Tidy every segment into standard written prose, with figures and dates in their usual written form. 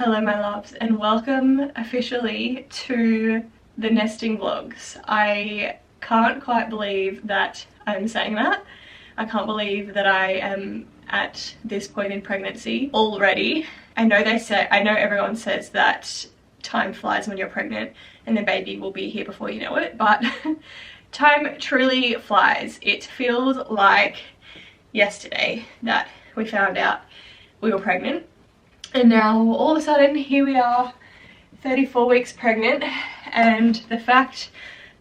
Hello my loves, and welcome officially to the nesting vlogs. I can't quite believe that I'm saying that. I can't believe that I am at this point in pregnancy already. I know everyone says that time flies when you're pregnant and the baby will be here before you know it, but time truly flies. It feels like yesterday that we found out we were pregnant. And now all of a sudden here we are, 34 weeks pregnant, and the fact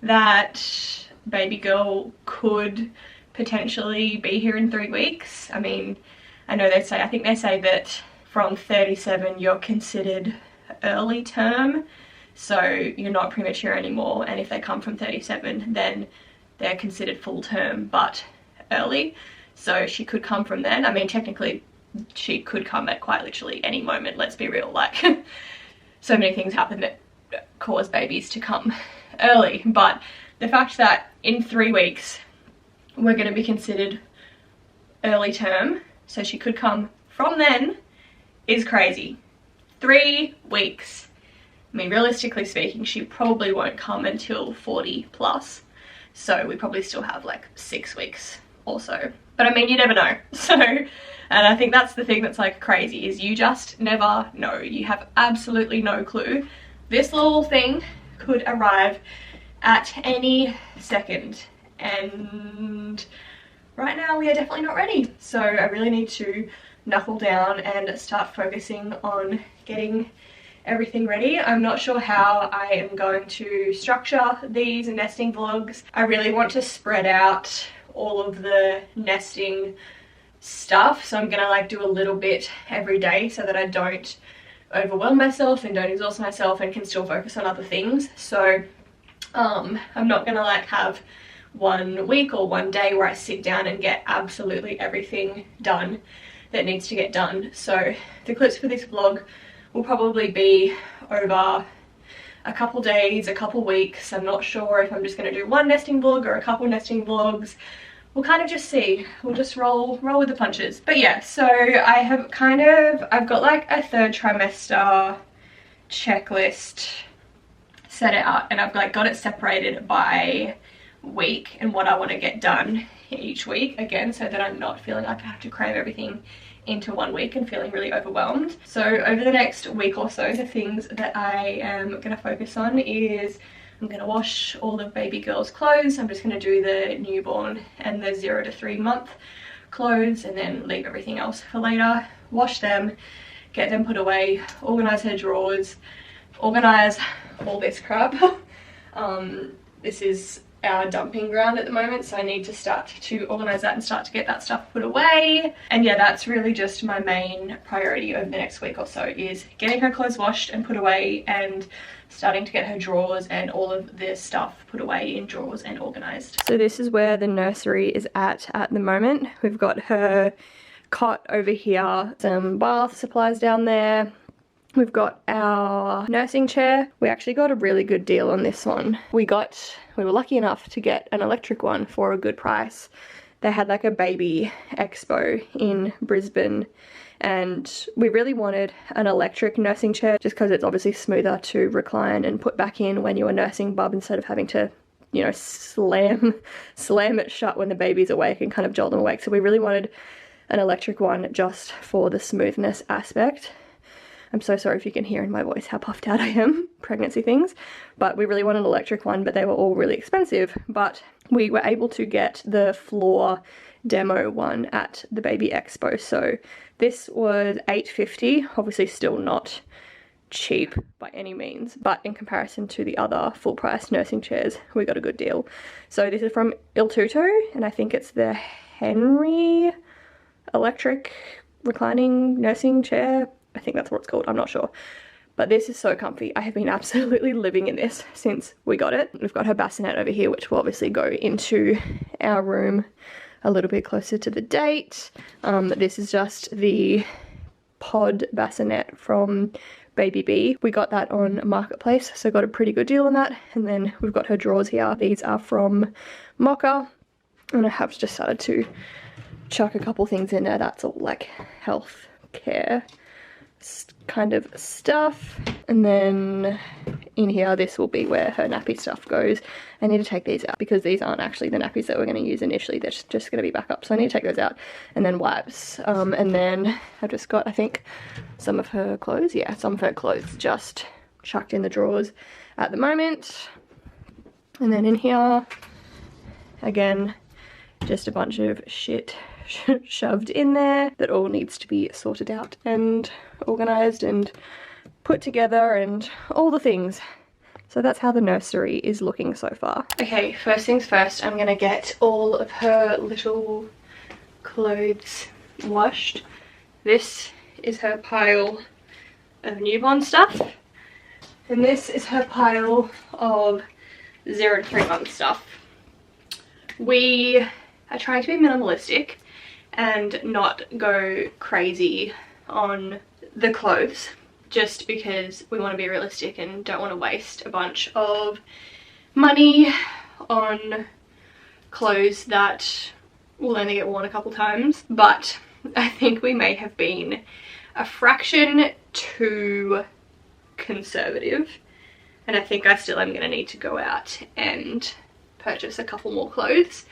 that baby girl could potentially be here in 3 weeks. I mean, I think they say that from 37 you're considered early term, so you're not premature anymore, and if they come from 37 then they're considered full term but early. So she could come from then. I mean, technically she could come at quite literally any moment, let's be real. Like, so many things happen that cause babies to come early, but the fact that in 3 weeks we're going to be considered early term, so she could come from then, is crazy. 3 weeks. I mean, realistically speaking, she probably won't come until 40 plus, so we probably still have like 6 weeks or so. But I mean, you never know. So, and I think that's the thing that's like crazy, is you just never know. You have absolutely no clue. This little thing could arrive at any second, and right now we are definitely not ready. So I really need to knuckle down and start focusing on getting everything ready. I'm not sure how I am going to structure these nesting vlogs. I really want to spread out all of the nesting stuff, so I'm gonna like do a little bit every day so that I don't overwhelm myself and don't exhaust myself and can still focus on other things. So I'm not gonna like have 1 week or 1 day where I sit down and get absolutely everything done that needs to get done. So the clips for this vlog will probably be over a couple days, a couple weeks. I'm not sure if I'm just going to do 1 nesting vlog or a couple nesting vlogs. We'll kind of just see. We'll just roll with the punches. But yeah, so I've got like a 3rd trimester checklist set out, and I've like got it separated by week and what I want to get done each week, again, so that I'm not feeling like I have to cram everything into 1 week and feeling really overwhelmed. So over the next week or so, the things that I am going to focus on is I'm going to wash all of baby girl's clothes. I'm just going to do the newborn and the 0 to 3 month clothes, and then leave everything else for later. Wash them, get them put away, organize her drawers, organize all this crap. This is our dumping ground at the moment, so I need to start to organize that and start to get that stuff put away. And yeah, that's really just my main priority over the next week or so, is getting her clothes washed and put away, and starting to get her drawers and all of this stuff put away in drawers and organized. So this is where the nursery is at the moment. We've got her cot over here, some bath supplies down there. We've got our nursing chair. We actually got a really good deal on this one. We were lucky enough to get an electric one for a good price. They had like a baby expo in Brisbane, and we really wanted an electric nursing chair just because it's obviously smoother to recline and put back in when you are nursing bub, instead of having to, you know, slam it shut when the baby's awake and kind of jolt them awake. So we really wanted an electric one just for the smoothness aspect. I'm so sorry if you can hear in my voice how puffed out I am, pregnancy things, but we really wanted an electric one, but they were all really expensive. But we were able to get the floor demo one at the baby expo. So this was $8.50, obviously still not cheap by any means, but in comparison to the other full price nursing chairs, we got a good deal. So this is from Il Tutto, and I think it's the Henry electric reclining nursing chair. I think that's what it's called, I'm not sure. But this is so comfy. I have been absolutely living in this since we got it. We've got her bassinet over here, which will obviously go into our room a little bit closer to the date. This is just the pod bassinet from Baby B. We got that on Marketplace, so got a pretty good deal on that. And then we've got her drawers here. These are from Mocha, and I have just started to chuck a couple things in there. That's all like health care kind of stuff. And then in here, this will be where her nappy stuff goes. I need to take these out because these aren't actually the nappies that we're going to use initially. They're just going to be backup. So I need to take those out. And then wipes. And then I've just got, I think, some of her clothes. Yeah, some of her clothes just chucked in the drawers at the moment. And then in here, again, just a bunch of shit shoved in there that all needs to be sorted out and organized and put together and all the things. So that's how the nursery is looking so far. Okay, first things first, I'm gonna get all of her little clothes washed. This is her pile of newborn stuff, and this is her pile of 0 to 3 month stuff. We are trying to be minimalistic and not go crazy on the clothes, just because we want to be realistic and don't want to waste a bunch of money on clothes that will only get worn a couple times. But I think we may have been a fraction too conservative, and I think I still am going to need to go out and purchase a couple more clothes.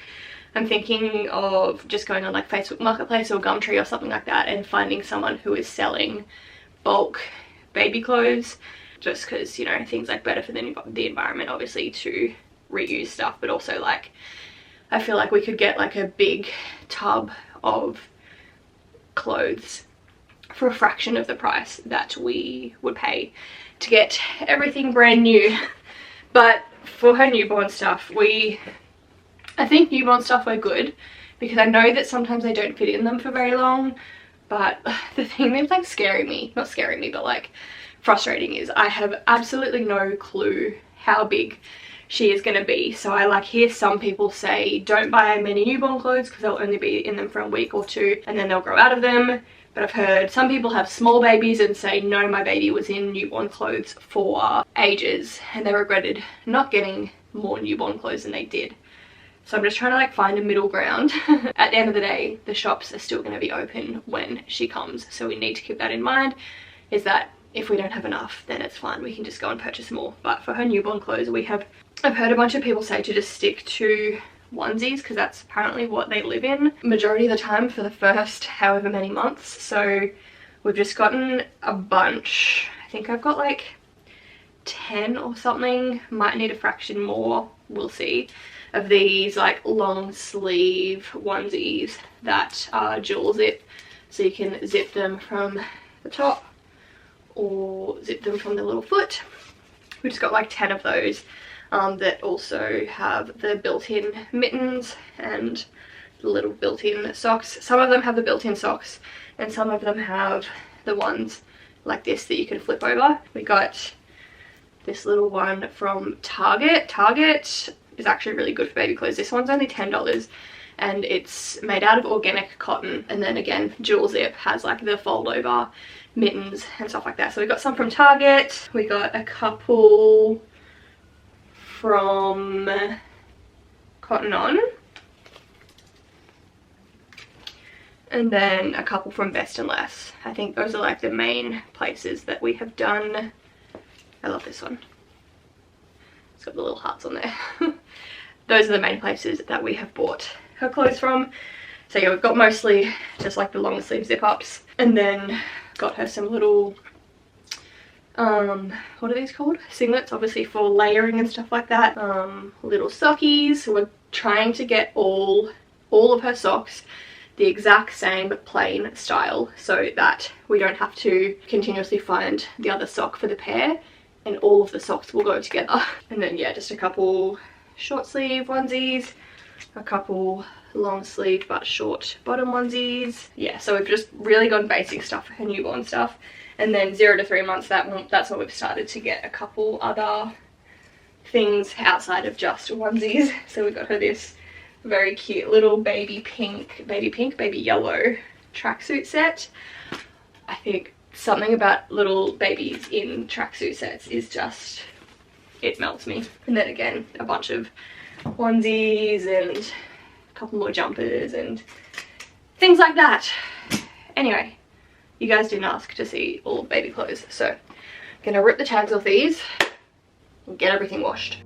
I'm thinking of just going on like Facebook Marketplace or Gumtree or something like that and finding someone who is selling bulk baby clothes, just because, you know, things like better for the environment, obviously, to reuse stuff, but also like I feel like we could get like a big tub of clothes for a fraction of the price that we would pay to get everything brand new. But for her newborn stuff, I think newborn stuff are good because I know that sometimes I don't fit in them for very long, but the thing that's like not scaring me, but like frustrating is I have absolutely no clue how big she is going to be. So I like hear some people say don't buy many newborn clothes because they'll only be in them for a week or two and then they'll grow out of them. But I've heard some people have small babies and say no, my baby was in newborn clothes for ages and they regretted not getting more newborn clothes than they did. So I'm just trying to like find a middle ground. At the end of the day, the shops are still going to be open when she comes, so we need to keep that in mind, is that if we don't have enough, then it's fine, we can just go and purchase more. But for her newborn clothes, I've heard a bunch of people say to just stick to onesies because that's apparently what they live in majority of the time for the first however many months. So we've just gotten a bunch. I think I've got like 10 or something, might need a fraction more, we'll see, of these like long sleeve onesies that are dual zip, so you can zip them from the top or zip them from the little foot. We just got like 10 of those that also have the built-in mittens and the little built-in socks. Some of them have the built-in socks and some of them have the ones like this that you can flip over. We got this little one from Target. Target is actually really good for baby clothes. This one's only $10 and it's made out of organic cotton, and then again dual zip, has like the fold over mittens and stuff like that. So we got some from Target, we got a couple from Cotton On, and then a couple from Best and Less. I think those are like the main places that we have done. I love this one. It's got the little hearts on there. Those are the main places that we have bought her clothes from. So yeah, we've got mostly just like the long sleeve zip ups, and then got her some little what are these called? Singlets, obviously for layering and stuff like that. Little sockies. So we're trying to get all of her socks the exact same plain style so that we don't have to continuously find the other sock for the pair, and all of the socks will go together. And then yeah, just a couple short sleeve onesies, a couple long sleeve but short bottom onesies. Yeah, so we've just really gone basic stuff for her newborn stuff. And then 0 to 3 months, that's when we've started to get a couple other things outside of just onesies. So we got her this very cute little baby yellow tracksuit set. I think something about little babies in tracksuit sets is just, it melts me. And then again, a bunch of onesies and a couple more jumpers and things like that. Anyway, you guys didn't ask to see all of baby clothes. So I'm gonna rip the tags off these and get everything washed.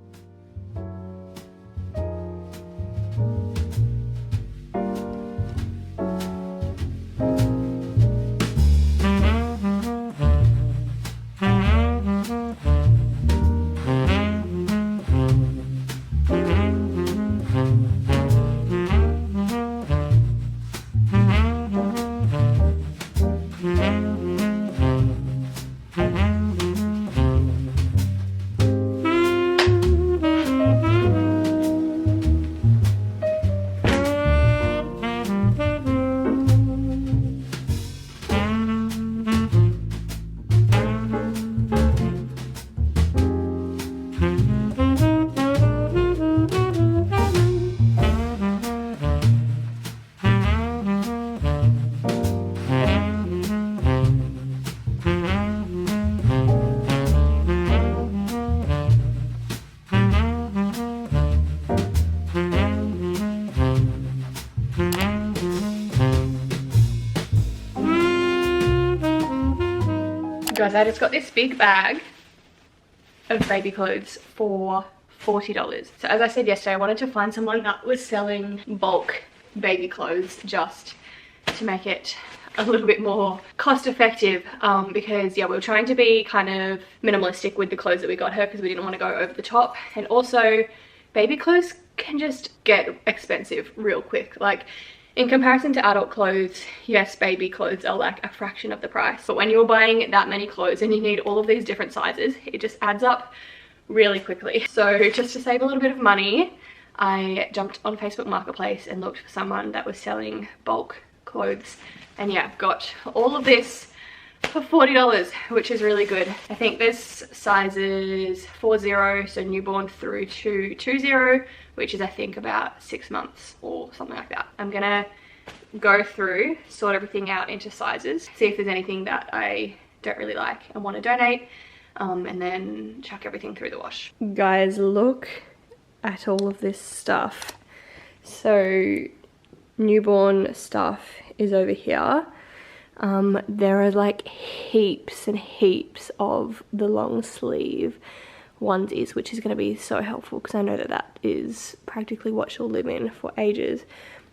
Guys, I just got this big bag of baby clothes for $40. So as I said yesterday, I wanted to find someone that was selling bulk baby clothes just to make it a little bit more cost effective, because yeah, we were trying to be kind of minimalistic with the clothes that we got her because we didn't want to go over the top. And also baby clothes can just get expensive real quick. Like, in comparison to adult clothes, yes, baby clothes are like a fraction of the price. But when you're buying that many clothes and you need all of these different sizes, it just adds up really quickly. So just to save a little bit of money, I jumped on Facebook Marketplace and looked for someone that was selling bulk clothes. And yeah, I've got all of this for $40, which is really good. I think there's sizes 40, so newborn, through to 20, which is I think about 6 months or something like that. I'm gonna go through, sort everything out into sizes, see if there's anything that I don't really like and want to donate, and then chuck everything through the wash. Guys, look at all of this stuff. So newborn stuff is over here. There are like heaps and heaps of the long sleeve onesies, which is going to be so helpful because I know that that is practically what she'll live in for ages.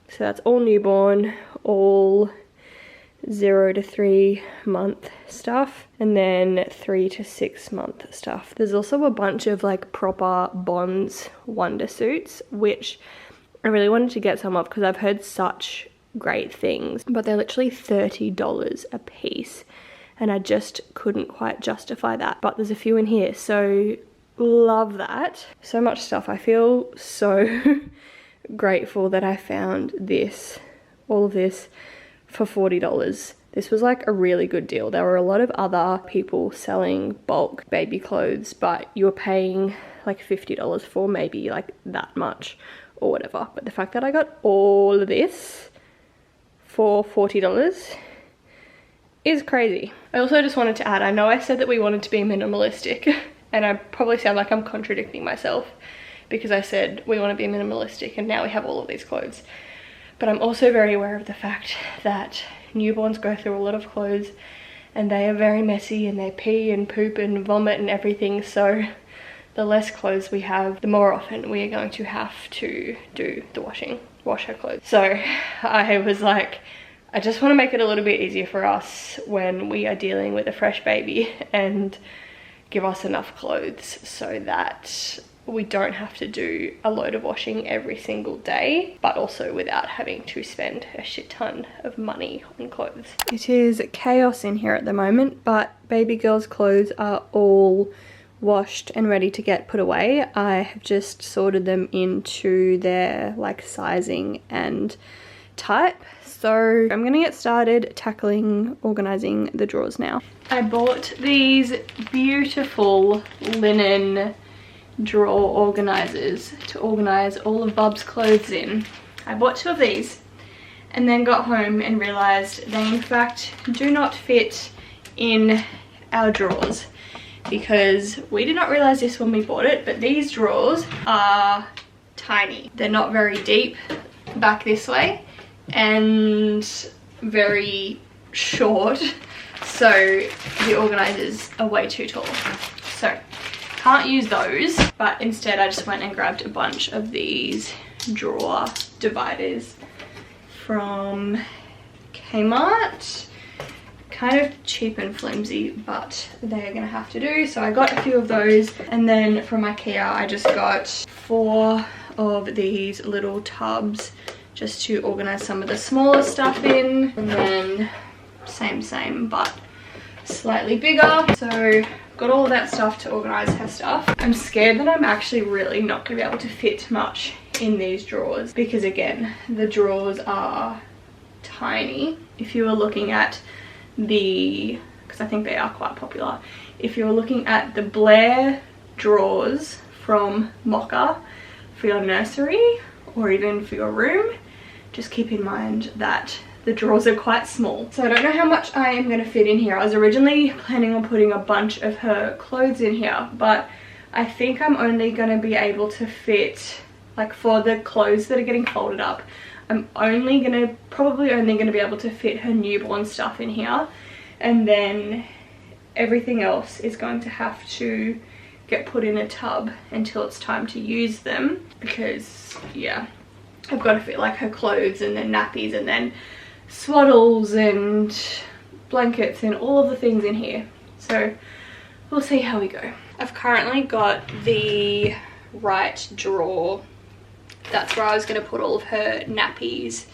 So that's all newborn, all 0 to 3 month stuff, and then 3 to 6 month stuff. There's also a bunch of like proper Bonds wonder suits, which I really wanted to get some of because I've heard such great things, but they're literally $30 a piece and I just couldn't quite justify that. But there's a few in here, so love that. So much stuff. I feel so grateful that I found this, all of this, for $40. This was like a really good deal. There were a lot of other people selling bulk baby clothes, but you were paying like $50 for maybe like that much or whatever. But the fact that I got all of this for $40 is crazy. I also just wanted to add, I know I said that we wanted to be minimalistic and I probably sound like I'm contradicting myself because I said we want to be minimalistic and now we have all of these clothes. But I'm also very aware of the fact that newborns go through a lot of clothes and they are very messy and they pee and poop and vomit and everything. So the less clothes we have, the more often we are going to have to do the washing, wash her clothes. So I was like, I just want to make it a little bit easier for us when we are dealing with a fresh baby and give us enough clothes so that we don't have to do a load of washing every single day, but also without having to spend a shit ton of money on clothes. It is chaos in here at the moment, but baby girl's clothes are all washed and ready to get put away. I have just sorted them into their like sizing and type. So I'm gonna get started tackling organizing the drawers now. I bought these beautiful linen drawer organizers to organize all of Bub's clothes in. I bought 2 of these and then got home and realized they in fact do not fit in our drawers, because we did not realize this when we bought it, but these drawers are tiny. They're not very deep back this way and very short, so the organizers are way too tall. So can't use those, but instead I just went and grabbed a bunch of these drawer dividers from Kmart. Kind of cheap and flimsy, but they're gonna have to do. So I got a few of those, and then from IKEA I just got 4 of these little tubs just to organize some of the smaller stuff in, and then same but slightly bigger. So got all of that stuff to organize her stuff. I'm scared that I'm actually really not gonna be able to fit much in these drawers, because again, the drawers are tiny. If you were looking at because I think they are quite popular, if you're looking at the Blair drawers from Mocha for your nursery or even for your room, just keep in mind that the drawers are quite small. So I don't know how much I am going to fit in here. I was originally planning on putting a bunch of her clothes in here, but I think I'm only going to be able to fit, like for the clothes that are getting folded up, I'm probably only gonna be able to fit her newborn stuff in here, and then everything else is going to have to get put in a tub until it's time to use them, because yeah, I've got to fit like her clothes and then nappies and then swaddles and blankets and all of the things in here. So we'll see how we go. I've currently got the right drawer. That's where I was going to put all of her nappies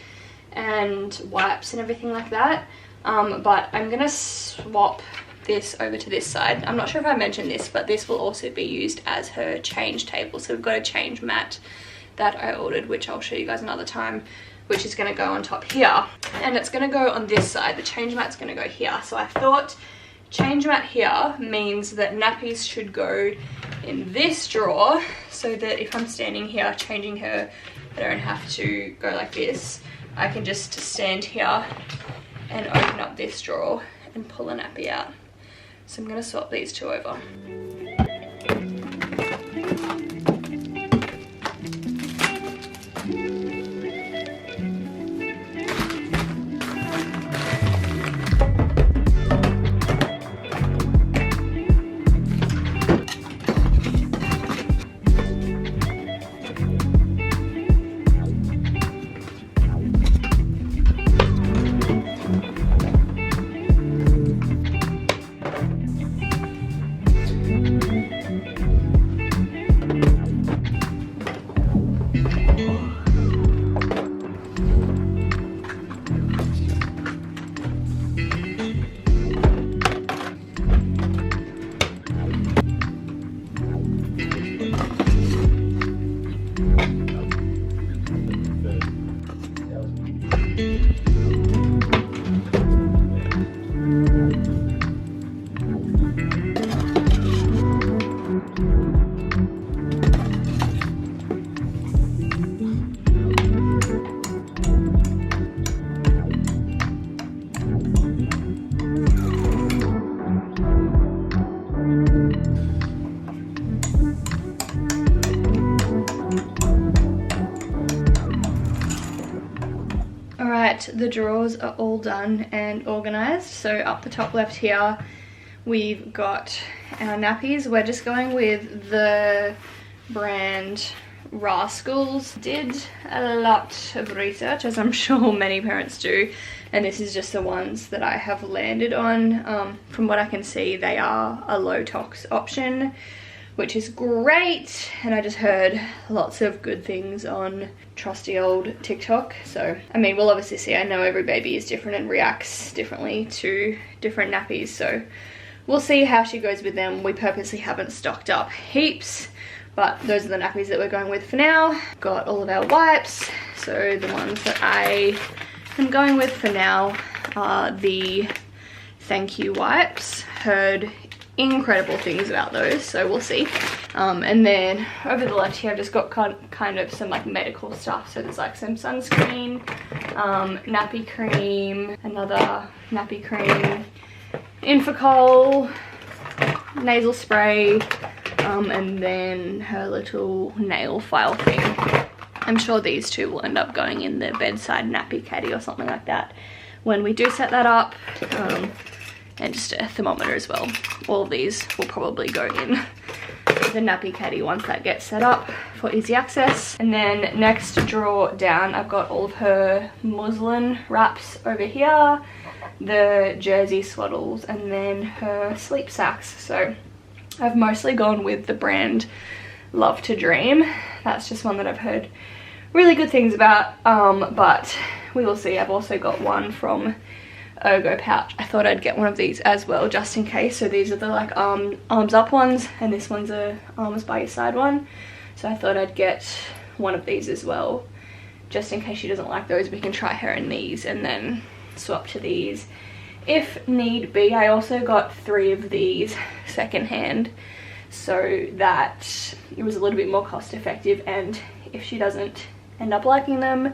and wipes and everything like that. But I'm going to swap this over to this side. I'm not sure if I mentioned this, but this will also be used as her change table. So we've got a change mat that I ordered, which I'll show you guys another time, which is going to go on top here. And it's going to go on this side. The change mat's going to go here. So I thought change mat here means that nappies should go in this drawer, so that if I'm standing here changing her, I don't have to go like this. I can just stand here and open up this drawer and pull a nappy out. So I'm going to swap these two over. The drawers are all done and organized. So up the top left here we've got our nappies. We're just going with the brand Rascals. Did a lot of research, as I'm sure many parents do, and this is just the ones that I have landed on. From what I can see, they are a low tox option, which is great, and I just heard lots of good things on trusty old TikTok. So I mean, we'll obviously see. I know every baby is different and reacts differently to different nappies, so we'll see how she goes with them. We purposely haven't stocked up heaps, but those are the nappies that we're going with for now. Got all of our wipes, so the ones that I am going with for now are the thank you wipes. Heard incredible things about those, so we'll see. And then over the left here I've just got kind of some like medical stuff. So there's like some sunscreen, nappy cream, another nappy cream, Infocol, nasal spray, and then her little nail file thing. I'm sure these two will end up going in the bedside nappy caddy or something like that. when we do set that up, and just a thermometer as well. All of these will probably go in the nappy caddy once that gets set up for easy access. And then next drawer down, I've got all of her muslin wraps over here, the jersey swaddles, and then her sleep sacks. So I've mostly gone with the brand Love to Dream. That's just one that I've heard really good things about, but we will see. I've also got one from Ergo Pouch. I thought I'd get one of these as well, just in case. So these are the like arms up ones, and this one's a arms by your side one. So I thought I'd get one of these as well, just in case she doesn't like those. We can try her in these and then swap to these if need be. I also got 3 of these secondhand, so that it was a little bit more cost effective, and if she doesn't end up liking them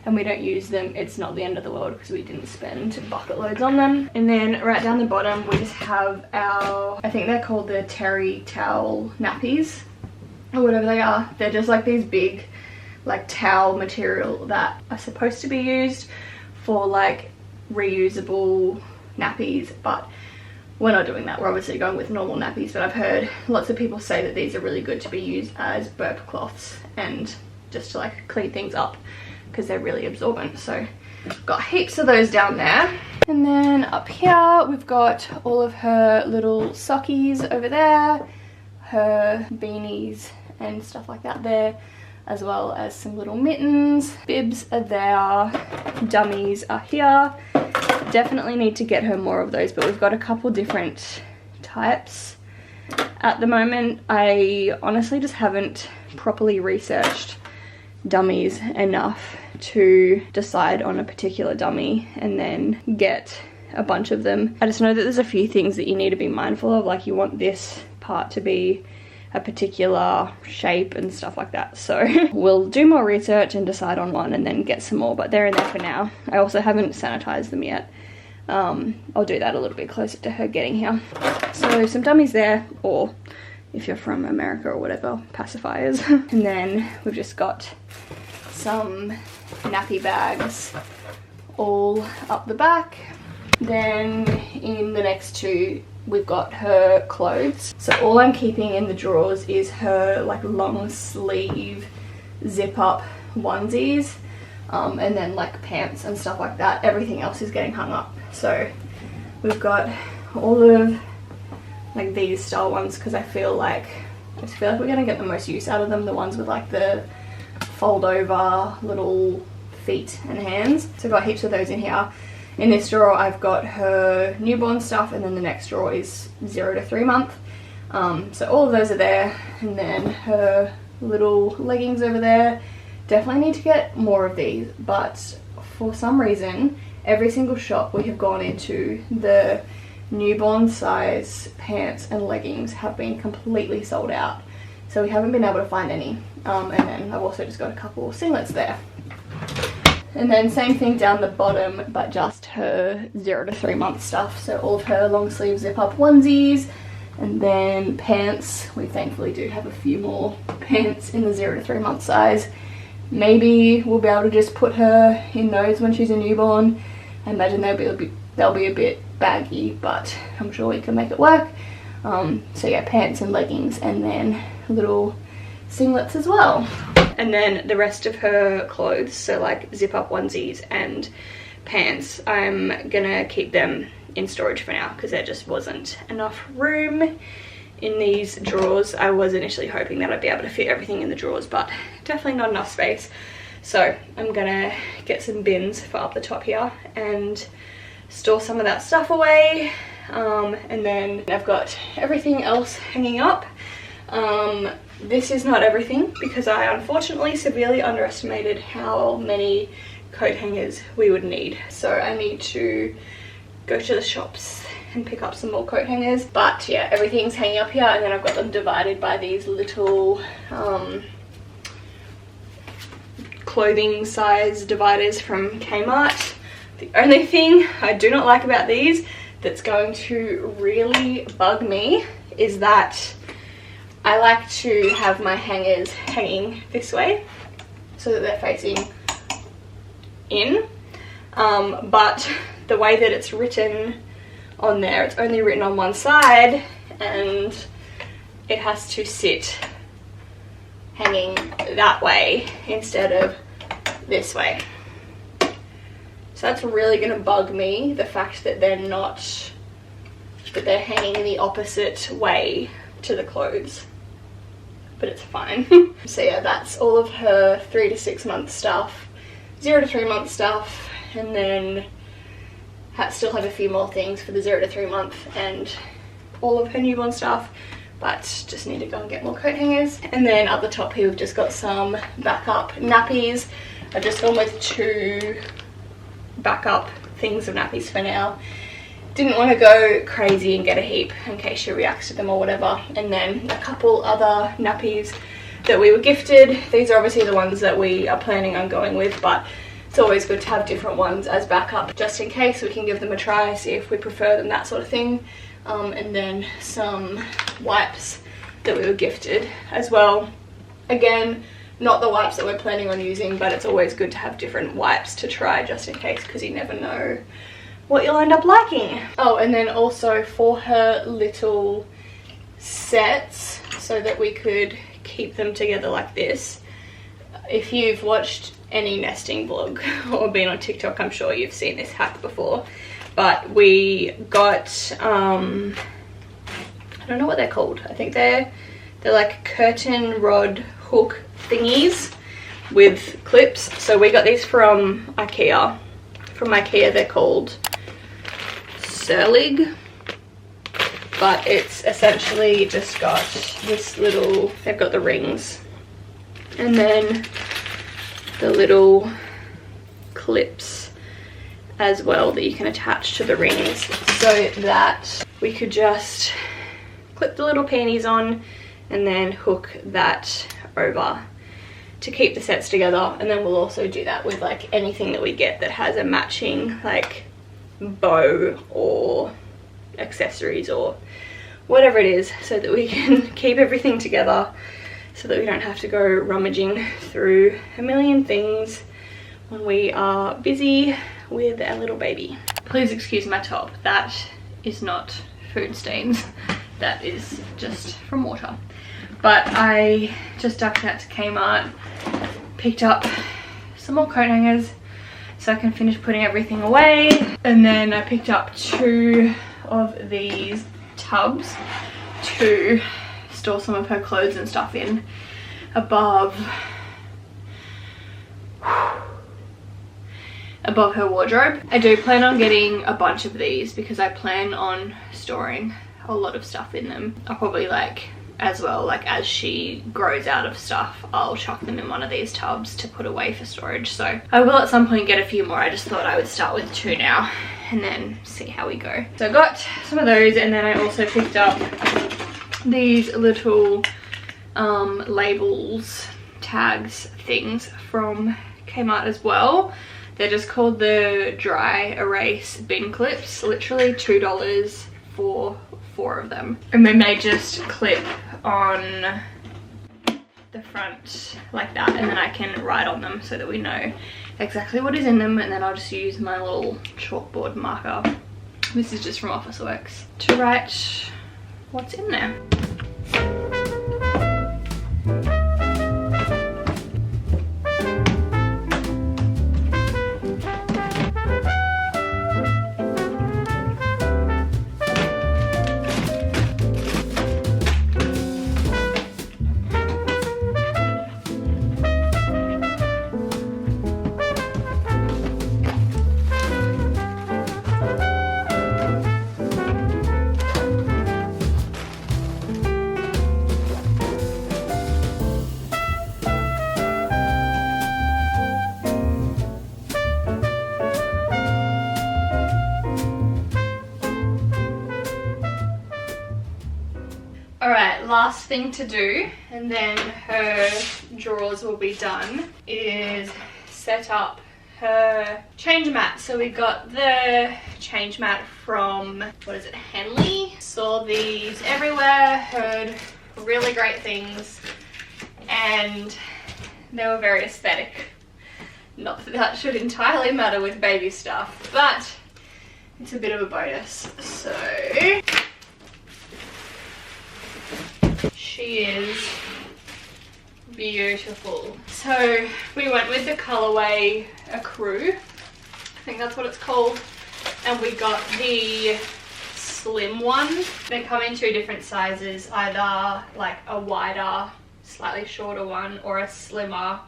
and we don't use them, it's not the end of the world because we didn't spend bucket loads on them. And then right down the bottom we just have our, I think they're called the terry towel nappies or whatever they are. They're just like these big like towel material that are supposed to be used for like reusable nappies, but we're not doing that. We're obviously going with normal nappies, but I've heard lots of people say that these are really good to be used as burp cloths and just to like clean things up because they're really absorbent. So got heaps of those down there. And then up here we've got all of her little sockies over there, her beanies and stuff like that there, as well as some little mittens. Bibs are there, dummies are here. Definitely need to get her more of those, but we've got a couple different types at the moment. I honestly just haven't properly researched dummies enough to decide on a particular dummy and then get a bunch of them. I just know that there's a few things that you need to be mindful of, like you want this part to be a particular shape and stuff like that. So we'll do more research and decide on one and then get some more, but they're in there for now. I also haven't sanitized them yet. I'll do that a little bit closer to her getting here. So some dummies there, or if you're from America or whatever, pacifiers. And then we've just got some nappy bags all up the back. Then in the next 2 we've got her clothes. So all I'm keeping in the drawers is her like long sleeve zip up onesies, and then like pants and stuff like that. Everything else is getting hung up. So we've got all of like these style ones because I feel like we're gonna get the most use out of them, the ones with like the fold over little feet and hands. So I've got heaps of those in here. In this drawer I've got her newborn stuff, and then the next drawer is 0 to 3 month. So all of those are there, and then her little leggings over there. Definitely need to get more of these, but for some reason every single shop we have gone into, the newborn size pants and leggings have been completely sold out, so we haven't been able to find any. And then I've also just got a couple singlets there. And then same thing down the bottom, but just her 0 to 3 month stuff. So all of her long sleeve zip up onesies, and then pants. We thankfully do have a few more pants in the 0 to 3 month size. Maybe we'll be able to just put her in those when she's a newborn. I imagine they'll be a bit baggy, but I'm sure we can make it work. So yeah, pants and leggings, and then little singlets as well. And then the rest of her clothes, so like zip up onesies and pants, I'm gonna keep them in storage for now because there just wasn't enough room in these drawers. I was initially hoping that I'd be able to fit everything in the drawers, but definitely not enough space. So I'm gonna get some bins for up the top here and store some of that stuff away. And then I've got everything else hanging up. This is not everything because I unfortunately severely underestimated how many coat hangers we would need. So I need to go to the shops and pick up some more coat hangers. But yeah, everything's hanging up here, and then I've got them divided by these little clothing size dividers from Kmart. The only thing I do not like about these that's going to really bug me is that I like to have my hangers hanging this way so that they're facing in. but the way that it's written on there, it's only written on one side and it has to sit hanging that way instead of this way. So that's really going to bug me, the fact that they're hanging in the opposite way to the clothes, but it's fine. So yeah, that's all of her 3 to 6 month stuff, 0 to 3 month stuff, and then still have a few more things for the 0 to 3 month and all of her newborn stuff, but just need to go and get more coat hangers. And then at the top here we've just got some backup nappies. I've just gone with 2 backup things of nappies for now. Didn't want to go crazy and get a heap in case she reacts to them or whatever. And then a couple other nappies that we were gifted. These are obviously the ones that we are planning on going with, but it's always good to have different ones as backup just in case. We can give them a try, see if we prefer them, that sort of thing. And then some wipes that we were gifted as well. Again, not the wipes that we're planning on using, but it's always good to have different wipes to try just in case, because you never know what you'll end up liking. Oh, and then also for her little sets so that we could keep them together like this. If you've watched any nesting vlog or been on TikTok, I'm sure you've seen this hack before. But we got, I don't know what they're called. I think they're like curtain rod hook thingies with clips. So we got these from IKEA. From IKEA they're called Surlig. But it's essentially just got this little, they've got the rings. And then the little clips as well that you can attach to the rings, so that we could just clip the little panties on and then hook that over to keep the sets together. And then we'll also do that with like anything that we get that has a matching like bow or accessories or whatever it is, so that we can keep everything together, so that we don't have to go rummaging through a million things when we are busy with our little baby. Please excuse my top, that is not food stains, that is just from water. But I just ducked out to Kmart, picked up some more coat hangers so I can finish putting everything away, and then I picked up 2 of these tubs to store some of her clothes and stuff in above her wardrobe. I do plan on getting a bunch of these because I plan on storing a lot of stuff in them. I'll probably as she grows out of stuff, I'll chuck them in one of these tubs to put away for storage. So I will at some point get a few more. I just thought I would start with 2 now and then see how we go. So I got some of those, and then I also picked up these little labels, tags, things from Kmart as well. They're just called the dry erase bin clips, literally $2 for 4 of them. And then they just clip on the front like that, and then I can write on them so that we know exactly what is in them. And then I'll just use my little chalkboard marker, this is just from Officeworks, to write what's in there. Alright, last thing to do, and then her drawers will be done, is set up her change mat. So we got the change mat from, what is it, Henley? Saw these everywhere, heard really great things, and they were very aesthetic. Not that that should entirely matter with baby stuff, but it's a bit of a bonus. So she is beautiful. So we went with the colorway Accru, I think that's what it's called, and we got the slim one. They come in 2 different sizes, either like a wider, slightly shorter one, or a slimmer,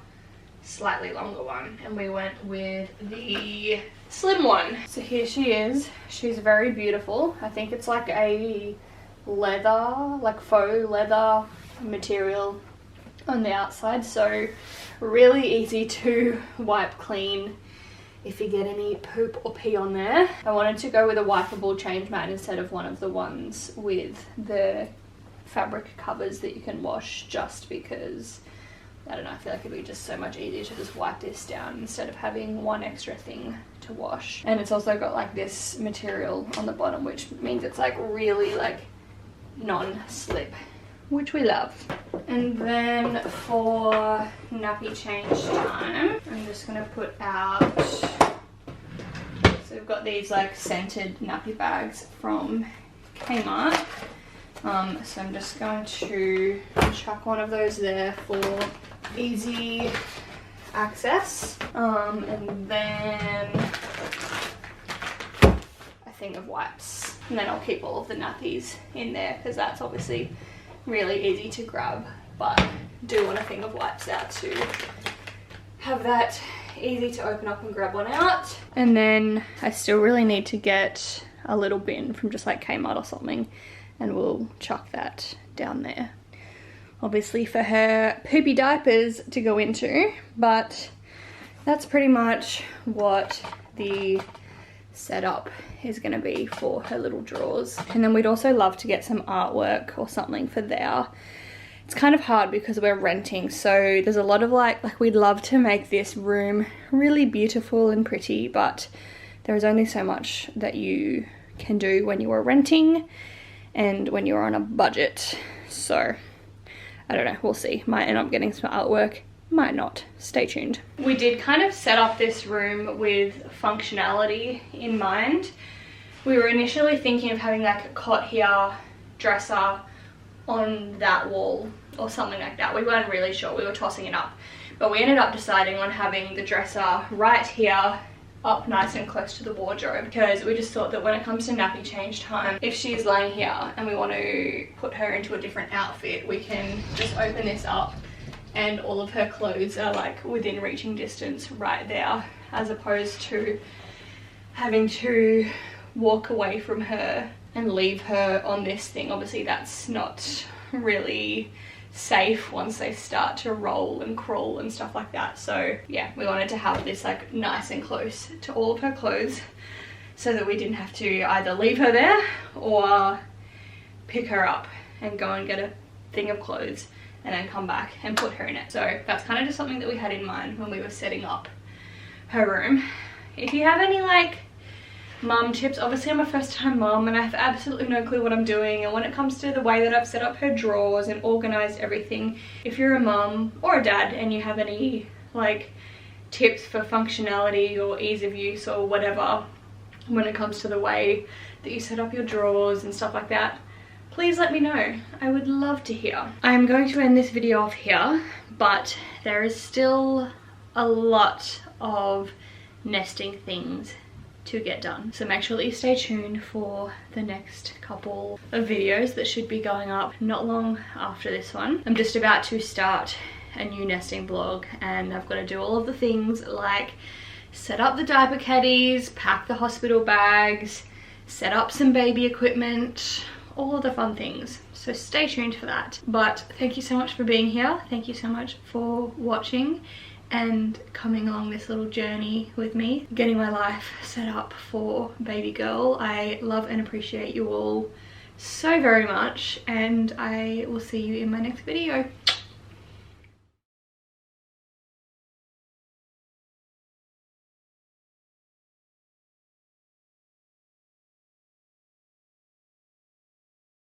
slightly longer one, and we went with the slim one. So here she is. She's very beautiful. I think it's like a leather, like faux leather material on the outside, so really easy to wipe clean if you get any poop or pee on there. I wanted to go with a wipeable change mat instead of one of the ones with the fabric covers that you can wash, just because, I don't know, I feel like it'd be just so much easier to just wipe this down instead of having one extra thing to wash. And it's also got like this material on the bottom, which means it's like really like non-slip, which we love. And then for nappy change time, I'm just gonna put out, so we've got these like scented nappy bags from Kmart. So I'm just going to chuck one of those there for easy access. And then a thing of wipes. And then I'll keep all of the nappies in there because that's obviously really easy to grab, but do want a thing of wipes out to have that easy to open up and grab one out. And then I still really need to get a little bin from just like Kmart or something, and we'll chuck that down there. Obviously for her poopy diapers to go into, but that's pretty much what the setup is going to be for her little drawers. And then we'd also love to get some artwork or something for there. It's kind of hard because we're renting, so there's a lot of like we'd love to make this room really beautiful and pretty, but there is only so much that you can do when you are renting and when you're on a budget. So I don't know, we'll see. Might end up getting some artwork, might not. Stay tuned. We did kind of set up this room with functionality in mind. We were initially thinking of having like a cot here, dresser on that wall or something like that. We weren't really sure, we were tossing it up, but we ended up deciding on having the dresser right here, up nice and close to the wardrobe, because we just thought that when it comes to nappy change time, if she's laying here and we want to put her into a different outfit, we can just open this up and all of her clothes are like within reaching distance right there, as opposed to having to walk away from her and leave her on this thing. Obviously that's not really safe once they start to roll and crawl and stuff like that. So yeah, we wanted to have this like nice and close to all of her clothes so that we didn't have to either leave her there or pick her up and go and get a thing of clothes and then come back and put her in it. So that's kind of just something that we had in mind when we were setting up her room. If you have any like mum tips, obviously I'm a first time mum and I have absolutely no clue what I'm doing, and when it comes to the way that I've set up her drawers and organized everything, if you're a mum or a dad and you have any like tips for functionality or ease of use or whatever when it comes to the way that you set up your drawers and stuff like that, please let me know. I would love to hear. I'm going to end this video off here, but there is still a lot of nesting things to get done, so make sure that you stay tuned for the next couple of videos that should be going up not long after this one. I'm just about to start a new nesting blog and I've got to do all of the things like set up the diaper caddies, pack the hospital bags, set up some baby equipment, all of the fun things. So stay tuned for that. But thank you so much for being here. Thank you so much for watching and coming along this little journey with me, getting my life set up for baby girl. I love and appreciate you all so very much, and I will see you in my next video.